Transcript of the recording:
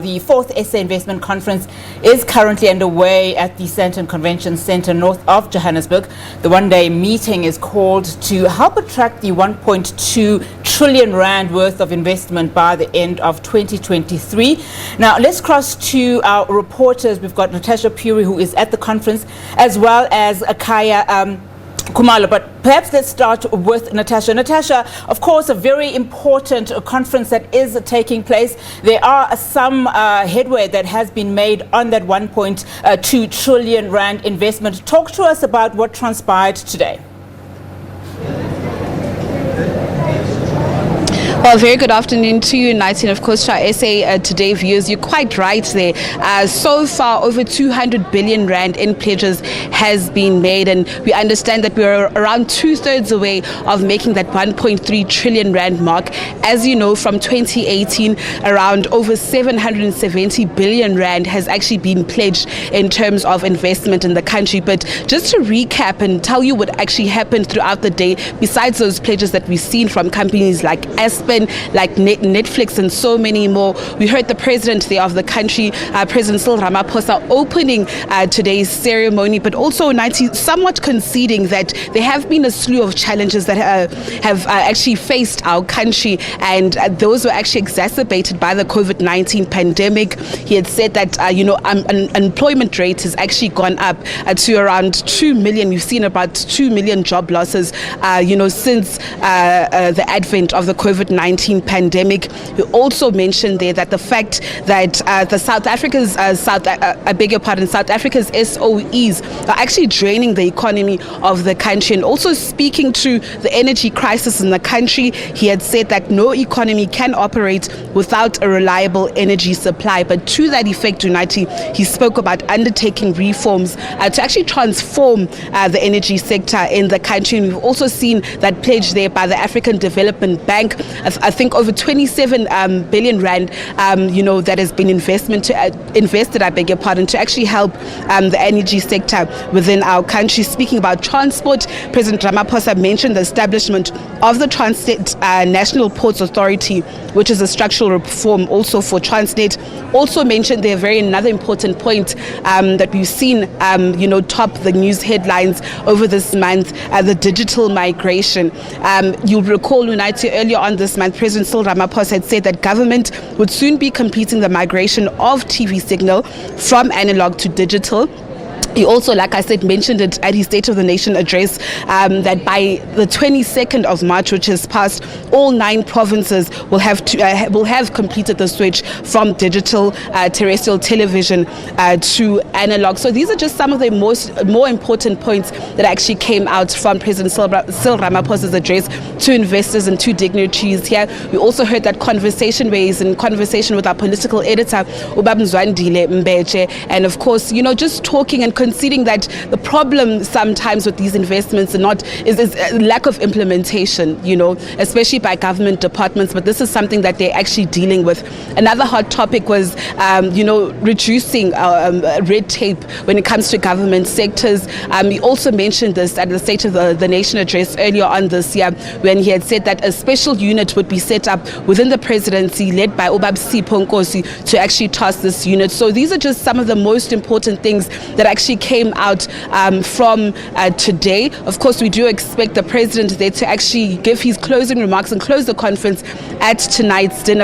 The fourth SA Investment Conference is currently underway at the Sandton Convention Centre north of Johannesburg. The one-day meeting is called to help attract the 1.2 trillion rand worth of investment by the end of 2023. Now, let's cross to our reporters. We've got Natasha Phiri, who is at the conference, as well as Akaya Kumalo, but perhaps let's start with Natasha. Natasha, of course, a very important conference that is taking place. There are some headway that has been made on that 1.2 trillion rand investment. Talk to us about what transpired today. Well, very good afternoon to you, Night, and of course to our SA Today viewers. You're quite right there. So far, over 200 billion rand in pledges has been made, and we understand that we're around 2/3 away of making that 1.3 trillion rand mark. As you know, from 2018, around over 770 billion rand has actually been pledged in terms of investment in the country. But just to recap and tell you what actually happened throughout the day, besides those pledges that we've seen from companies like like Netflix and so many more, we heard the president there of the country, President Cyril Ramaphosa, opening today's ceremony, but also somewhat conceding that there have been a slew of challenges that have actually faced our country, and those were actually exacerbated by the COVID-19 pandemic. He had said that unemployment rate has actually gone up to around 2 million. We've seen about 2 million job losses since the advent of the COVID-19 pandemic. He also mentioned there that the fact that South Africa's SOEs are actually draining the economy of the country, and also speaking to the energy crisis in the country, he had said that no economy can operate without a reliable energy supply. But to that effect, United, he spoke about undertaking reforms to actually transform the energy sector in the country. And we've also seen that pledge there by the African Development Bank. I think over 27 billion rand, that has been invested, to actually help the energy sector within our country. Speaking about transport, President Ramaphosa mentioned the establishment of the Transnet National Ports Authority, which is a structural reform also for Transnet. Also mentioned there another important point that we've seen, top the news headlines over this month, the digital migration. You'll recall, United, earlier on this month, President Cyril Ramaphosa had said that government would soon be completing the migration of TV signal from analog to digital. He also, like I said, mentioned it at his State of the Nation address, that by the 22nd of March, which has passed, all 9 provinces will have completed the switch from digital terrestrial television to analog. So these are just some of the more important points that actually came out from President Cyril Ramaphosa's address to investors and to dignitaries here. We also heard that conversation with our political editor, Ubabmzwandile Mbeche, and of course, just talking and conceding that the problem sometimes with these investments is lack of implementation, especially by government departments. But this is something that they're actually dealing with. Another hot topic was, reducing red tape when it comes to government sectors. He also mentioned this at the State of the Nation address earlier on this year, when he had said that a special unit would be set up within the presidency led by Sipho Nkosi to actually task this unit. So these are just some of the most important things that actually came out from today. Of course, we do expect the president there to actually give his closing remarks and close the conference at tonight's dinner.